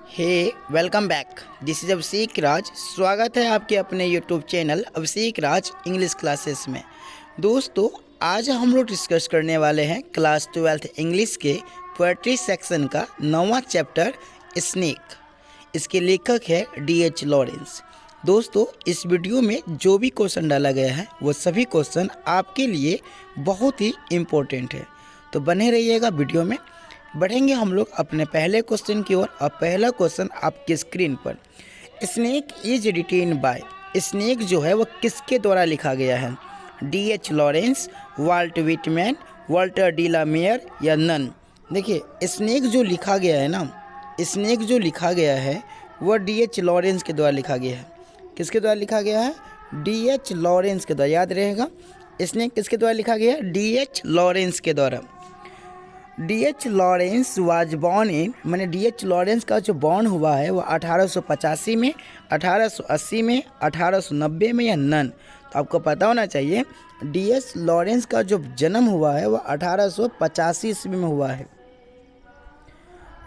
Hey welcome back. This is Abhishek Raj. स्वागत है आपके अपने YouTube channel Abhishek Raj English classes में। दोस्तों, आज हम लोग डिस्कस करने वाले हैं क्लास 12th इंग्लिश के पोएट्री सेक्शन का 9वां चैप्टर स्नेक। इसके लेखक है D.H. लॉरेंस। दोस्तों, इस वीडियो में जो भी क्वेश्चन डाला गया है वो सभी क्वेश्चन आपके लिए बहुत ही इम्पोर्टेंट है, तो बने रहिएगा वीडियो में। बढ़ेंगे हम लोग अपने पहले क्वेश्चन की ओर। और पहला क्वेश्चन आपकी स्क्रीन पर, snake is written by. Snake जो है वो किसके द्वारा लिखा गया है? D.H. Lawrence, Walt Whitman, Walter de la Mare या नन? देखिए, स्नेक जो लिखा गया है ना, स्नेक जो लिखा गया है वह D.H. लॉरेंस के द्वारा लिखा गया है। किसके द्वारा लिखा गया है? D.H. लॉरेंस के द्वारा। याद रहेगा, स्नेक किसके द्वारा लिखा गया है? D.H. लॉरेंस के द्वारा। D.H. लॉरेंस वाज बॉर्न इन, मैंने D.H. लॉरेंस का जो बॉर्न हुआ है वो 1885 में, 1880 में, 1890 में या नन? तो आपको पता होना चाहिए D.H. लॉरेंस का जो जन्म हुआ है वो 1885 ईस्वी में हुआ है।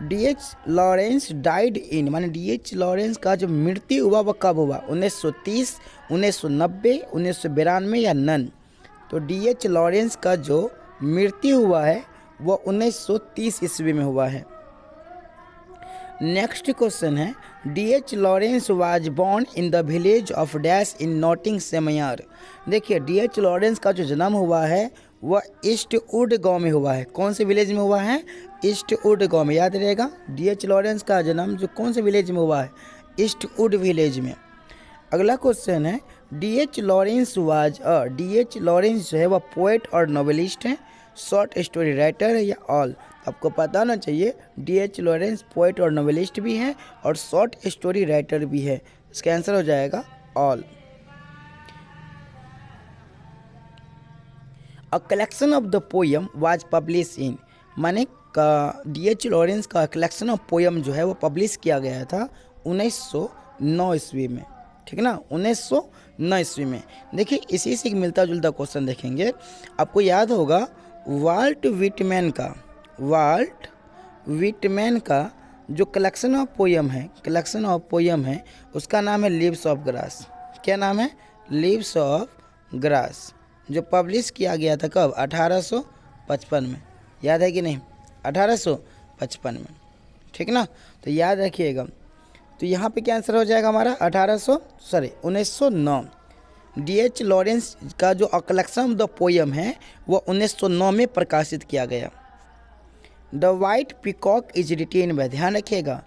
D.H. लॉरेंस डाइड इन, माने D.H. लॉरेंस का जो मृत्यु हुआ वो कब हुआ? 1930, 1990, 1992 या नन? तो D.H. लॉरेंस का जो मृत्यु हुआ है वो 1930 ईस्वी में हुआ है। नेक्स्ट क्वेश्चन है, D.H. Lawrence was born in the village of dash in Nottinghamshire. देखिए, D.H. लॉरेंस का जो जन्म हुआ है वह ईस्टवुड गांव में हुआ है। कौन से विलेज में हुआ है? ईस्टवुड गांव में। याद रहेगा, D.H. लॉरेंस का जन्म जो कौन से विलेज में हुआ है? ईस्टवुड विलेज में। अगला क्वेश्चन है, D.H. Lawrence was D.H. Lawrence जो है वह पोएट और नॉवेलिस्ट है, शॉर्ट स्टोरी राइटर है या ऑल? आपको पता होना चाहिए D.H. लॉरेंस पोएट और नॉवेलिस्ट भी है और शॉर्ट स्टोरी राइटर भी है। इसका आंसर हो जाएगा all. A collection of the poem was publish इन, माने D.H. लॉरेंस का कलेक्शन ऑफ पोयम जो है वो पब्लिश किया गया था 1909 ईस्वी में। ठीक ना, 1909 ईस्वी में। देखिए, इसी से एक मिलता जुलता क्वेश्चन देखेंगे। आपको याद होगा वाल्ट विटमैन का जो कलेक्शन ऑफ पोयम है उसका नाम है लीव्स ऑफ ग्रास। क्या नाम है? लीव्स ऑफ ग्रास, जो पब्लिश किया गया था कब? 1855 में। याद है कि नहीं? 1855 में। ठीक ना, तो याद रखिएगा। तो यहाँ पे क्या आंसर हो जाएगा हमारा? 1909। D.H. लॉरेंस का जो कलेक्शन ऑफ द पोयम है वो 1909 में प्रकाशित किया गया। The white peacock is written bye, ध्यान रखिएगा,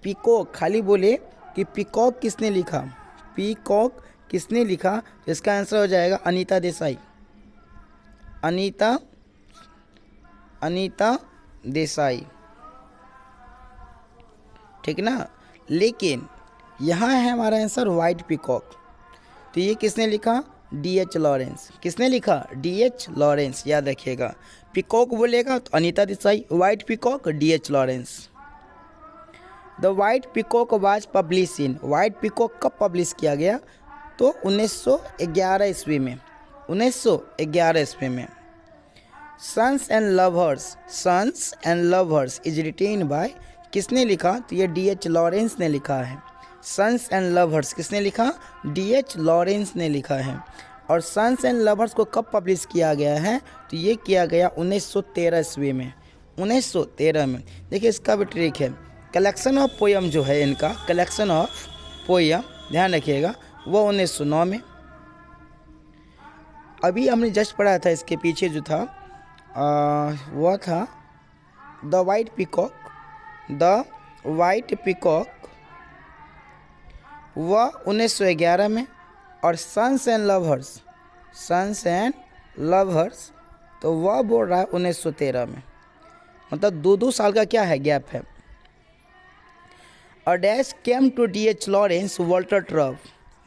पीकॉक खाली बोले कि पीकॉक किसने लिखा? पीकॉक किसने लिखा? तो इसका आंसर हो जाएगा अनीता देसाई। अनीता देसाई। ठीक ना, लेकिन यहाँ है हमारा आंसर वाइट पीकॉक। तो ये किसने लिखा? D.H. लॉरेंस। किसने लिखा? D.H. लॉरेंस। याद रखिएगा, पीकॉक बोलेगा तो Anita Desai, white peacock D.H. Lawrence. The white peacock was publish in, white peacock कब पब्लिश किया गया? तो 1911 ईस्वी में। 1911 ईस्वी में। Sons and lovers is written by, किसने लिखा? तो ये D.H. लॉरेंस ने लिखा है। सन्स एंड लवर्स किसने लिखा? D.H. लॉरेंस ने लिखा है। और सन्स एंड लवर्स को कब पब्लिश किया गया है? तो ये किया गया 1913 ईस्वी में। 1913 में। देखिए, इसका भी ट्रिक है, कलेक्शन ऑफ पोयम जो है इनका, कलेक्शन ऑफ पोयम ध्यान रखिएगा, वो 1909 में। अभी हमने जस्ट पढ़ा था, इसके पीछे जो था वह था द वाइट पीकॉक, वह 1911 में। और सन्स एंड लवर्स तो वह बोल रहा है 1913 में। मतलब 2 साल का क्या है? गैप है। A dash came to D.H. Lawrence water trough,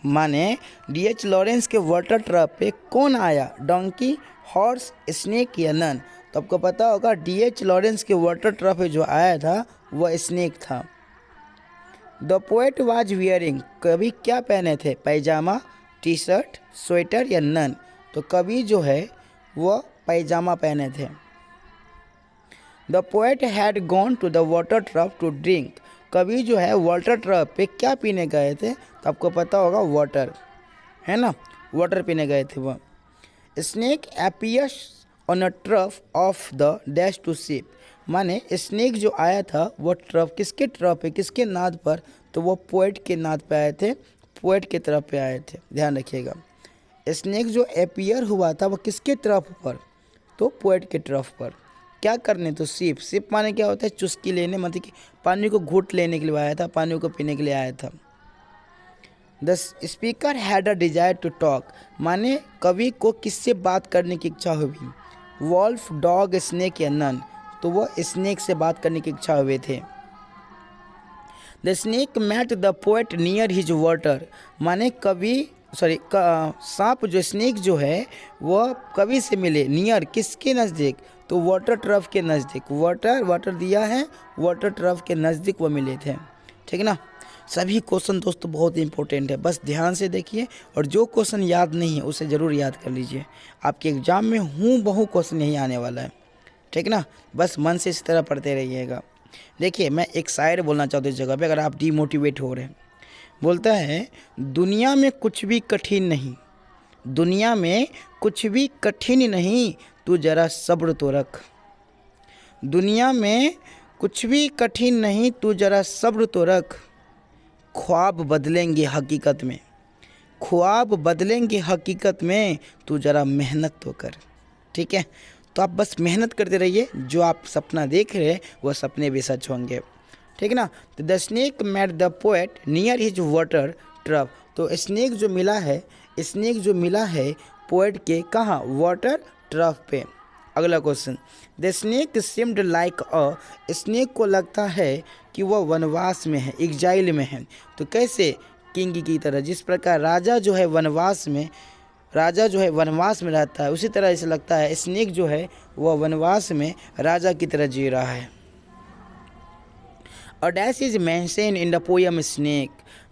माने D.H. लॉरेंस के वाल्टर ट्रफ पे कौन आया? डोंकी, हॉर्स, स्नेक या नन? तो आपको पता होगा D.H. लॉरेंस के वाल्टर ट्रफ पे जो आया था वह स्नेक था। द पोएट वाज वियरिंग, कवि क्या पहने थे? पैजामा, टी शर्ट, स्वेटर या नन? तो कवि जो है वह पैजामा पहने थे। The poet had gone to the water trough to drink, कभी जो है वाटर ट्रफ पे क्या पीने गए थे, तो आपको पता होगा वाटर, है ना, वाटर पीने गए थे वो। Snake appears on a trough of the dash to sip, माने स्नेक जो आया था वो ट्रफ, किसके ट्रफ पे, किसके नाद पर, तो वो पोएट के नाद पे आए थे, पोएट के तरफ पे आए थे, ध्यान रखिएगा। स्नेक जो अपीयर हुआ था वो किसके तरफ पर, तो पोएट के तरफ पर, क्या करने, तो सिप, सिप माने क्या होता है, चुस्की लेने, मतलब कि पानी को घूट लेने के लिए आया था, पानी को पीने के लिए आया था। The speaker had a desire to talk, माने कवि को किससे बात करने की इच्छा हुई, वॉल्फ, डॉग, स्नेक या नन, तो वो स्नेक से बात करने की इच्छा हुए थे। The snake met the poet near his water, माने कवि सांप जो स्नेक जो है वो कवि से मिले, नियर किसके नज़दीक, तो वाटर ट्रफ के नज़दीक, वाटर दिया है, वाटर ट्रफ के नज़दीक वो मिले थे, ठीक है ना। सभी क्वेश्चन दोस्तों बहुत इंपॉर्टेंट है, बस ध्यान से देखिए, और जो क्वेश्चन याद नहीं है उसे ज़रूर याद कर लीजिए, आपके एग्जाम में हूबहू क्वेश्चन यही आने वाला है, ठीक ना। बस मन से इस तरह पढ़ते रहिएगा। देखिए मैं एक शायर बोलना चाहता हूँ इस जगह पे, अगर आप डीमोटिवेट हो रहे हैं, बोलता है दुनिया में कुछ भी कठिन नहीं, दुनिया में कुछ भी कठिन नहीं, तू जरा सब्र तो रख, दुनिया में कुछ भी कठिन नहीं, तू जरा सब्र तो रख, ख्वाब बदलेंगे हकीकत में, ख्वाब बदलेंगे हकीकत में, तू जरा मेहनत तो कर, ठीक है। तो आप बस मेहनत करते रहिए, जो आप सपना देख रहे हैं वो सपने भी सच होंगे, ठीक है ना। तो the snake met the poet near his water trough, तो स्नेक जो मिला है, स्नेक जो मिला है पोएट के कहाँ, वाटर ट्रफ पे। अगला question, the snake seemed like a, snake को लगता है कि वह वनवास में है, एग्जाइल में है, तो कैसे, किंग की तरह, जिस प्रकार राजा जो है वनवास में, राजा जो है वनवास में रहता है, उसी तरह ऐसे लगता है स्नेक जो है वह वनवास में राजा की तरह जी रहा है। A dash is mention in the poem snake,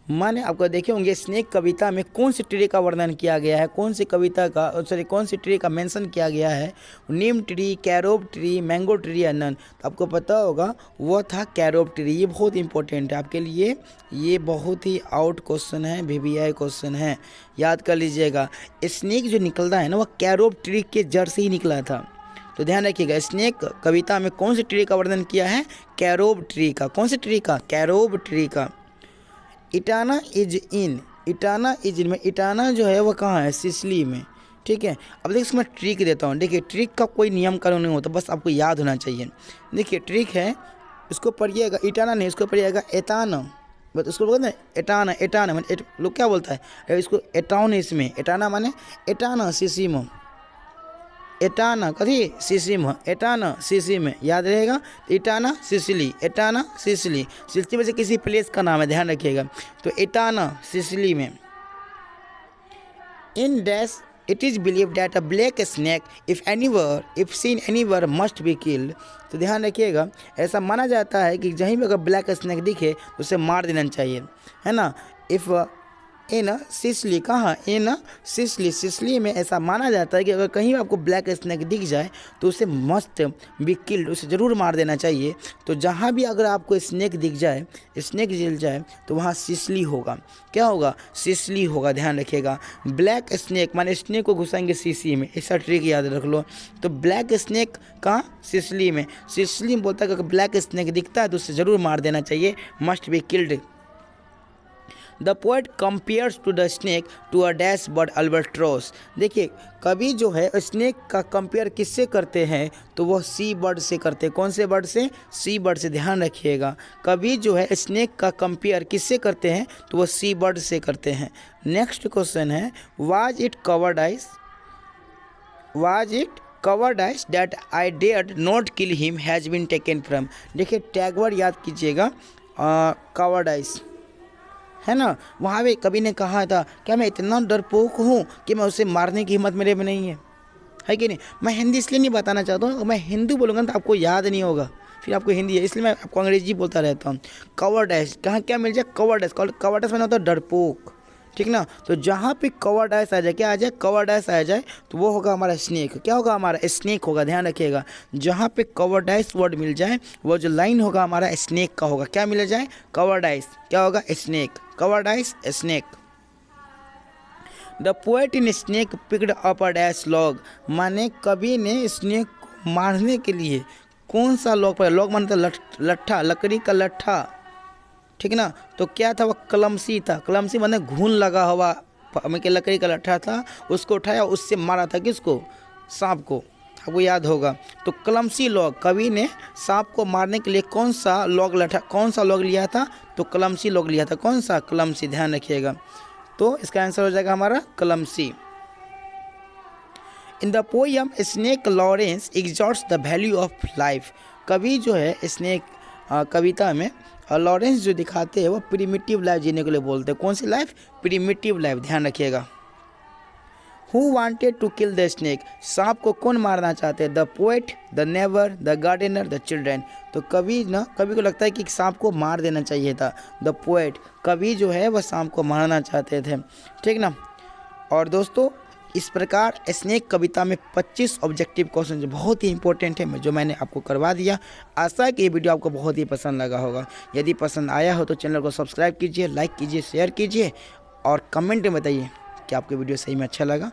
माने आपको देखे होंगे स्नेक कविता में कौन सी ट्री का वर्णन किया गया है, कौन सी कविता का कौन सी ट्री का मेंशन किया गया है, neem tree, carob tree, mango tree या नन, तो आपको पता होगा वो था कैरोब ट्री। ये बहुत इंपॉर्टेंट है आपके लिए, ये बहुत ही आउट क्वेश्चन है, VVI क्वेश्चन है, याद कर लीजिएगा। स्नेक जो निकलता है ना वो कैरोब ट्री के जड़ से ही निकला था, तो ध्यान रखिएगा। स्नेक कविता में कौन सी ट्री का वर्णन किया है, कैरोब ट्री का, कौन सी ट्री का, कैरोब ट्री का। इटाना इज इन, इटाना इज इन में, इटाना जो है वो कहाँ है, सिसिली में, ठीक है। अब देखिए इसमें ट्रिक देता हूँ, देखिए ट्रिक का कोई नियम कानून नहीं होता, बस आपको याद होना चाहिए। देखिए ट्रिक है, इसको पढ़िएगा, इटाना नहीं, इसको पढ़िएगा एटाना, बस उसको बोलते हैं एटाना, एटाना माने लोग क्या बोलता है इसको, एटाउन, इसमें एटाना माने एटाना सिसिम, एटाना कथी, सिसिम, एटाना सिसिम, याद रहेगा। इटाना सिसिली, एटाना सिसिली, सिसिली में से किसी प्लेस का नाम है, ध्यान रखिएगा। तो एटाना सिसिली में। In dash it is believe that a black snake if seen anywhere must be killed, तो ध्यान रखिएगा, ऐसा माना जाता है कि जहीं भी अगर ब्लैक स्नैक दिखे तो उसे मार देना चाहिए, है ना। इफ़ इन सिसिली, कहाँ, इन सिसिली, सिसिली में ऐसा माना जाता है कि अगर कहीं आपको ब्लैक स्नैक दिख जाए तो उसे मस्ट बी किल्ड, उसे ज़रूर मार देना चाहिए। तो जहाँ भी अगर आपको स्नैक दिख जाए, स्नैक जल जाए, तो वहाँ सिसिली होगा, क्या होगा, सिसिली होगा, ध्यान रखिएगा। ब्लैक स्नैक माने स्नैक को घुसाएंगे सीसी में, ऐसा ट्रिक याद रख लो। तो ब्लैक स्नैक कहाँ, सिसिली में, सिसिली में बोलता है कि अगर ब्लैक स्नैक दिखता है तो उसे ज़रूर मार देना चाहिए, must be killed. The poet compares to the snake to a dash bird albatross, देखिए कवि जो है स्नेक का कंपेयर किससे करते हैं, तो वह सी बर्ड से करते हैं, कौन से बर्ड से, सी बर्ड से, ध्यान रखिएगा। कवि जो है स्नेक का कंपेयर किससे करते हैं, तो वह सी बर्ड से करते हैं। नेक्स्ट क्वेश्चन है, was it cowardice, was it cowardice that I dared not kill him has been taken from, देखिए टैग वर्ड याद कीजिएगा, कवर्ड आइस, है ना। वहाँ भी कवि ने कहा था, क्या मैं इतना डरपोक हूँ कि मैं उसे मारने की हिम्मत मेरे में नहीं है कि नहीं। मैं हिंदी इसलिए नहीं बताना चाहता हूँ, मैं हिंदी बोलूँगा तो आपको याद नहीं होगा, फिर आपको हिंदी है, इसलिए मैं आपको अंग्रेजी बोलता रहता हूँ। कवर्ड एस, कहाँ क्या मिल जाए, कवर्ड एस, कवर्ड एस मैंने होता है डरपोक, ठीक ना। तो जहाँ पे कवर डैश आ जाए, क्या आ जाए, कवर डैश आ जाए, तो वो होगा हमारा स्नेक। क्या होगा, हमारा स्नेक होगा। ध्यान रखिएगा, जहाँ पे कवर डैश वर्ड मिल जाए वो जो लाइन होगा हमारा स्नेक का होगा। क्या मिल जाए, कवर डैश, क्या होगा, snake, cover dash snake. The poet in snake picked up a dash log, माने कवि ने स्नेक को मारने के लिए कौन सा लॉग पकड़ा। लॉग माने लट्ठा, लकड़ी का लट्ठा, ठीक ना। तो क्या था, वह कलमसी था। कलमसी माने घून लगा हुआ के लकड़ी का लट्ठा था, उसको उठाया, उससे मारा था किसको, सांप को। आपको याद होगा। तो कलमसी लॉग, कवि ने सांप को मारने के लिए कौन सा लॉग लट्ठा, कौन सा लॉग लिया था, तो कलमसी लॉग लिया था। कौन सा, कलमसी। ध्यान रखिएगा, तो इसका आंसर हो जाएगा हमारा कलमसी। In the poem snake Lawrence exhorts the value of life, कवि जो है स्नेक कविता में लॉरेंस जो दिखाते हैं वो प्रिमिटिव लाइफ जीने के लिए बोलते हैं। कौन सी लाइफ, प्रिमिटिव लाइफ। ध्यान रखिएगा। Who wanted to kill the snake, सांप को कौन मारना चाहते हैं, the poet, the never, the gardener, the children. तो कवि को लगता है कि सांप को मार देना चाहिए था। द पोएट, कवि जो है वह सांप को मारना चाहते थे, ठीक ना। और दोस्तों इस प्रकार स्नेक कविता में 25 ऑब्जेक्टिव क्वेश्चन जो बहुत ही इंपॉर्टेंट है जो मैंने आपको करवा दिया। आशा है कि ये वीडियो आपको बहुत ही पसंद लगा होगा। यदि पसंद आया हो तो चैनल को सब्सक्राइब कीजिए, लाइक कीजिए, शेयर कीजिए और कमेंट में बताइए कि आपको वीडियो सही में अच्छा लगा।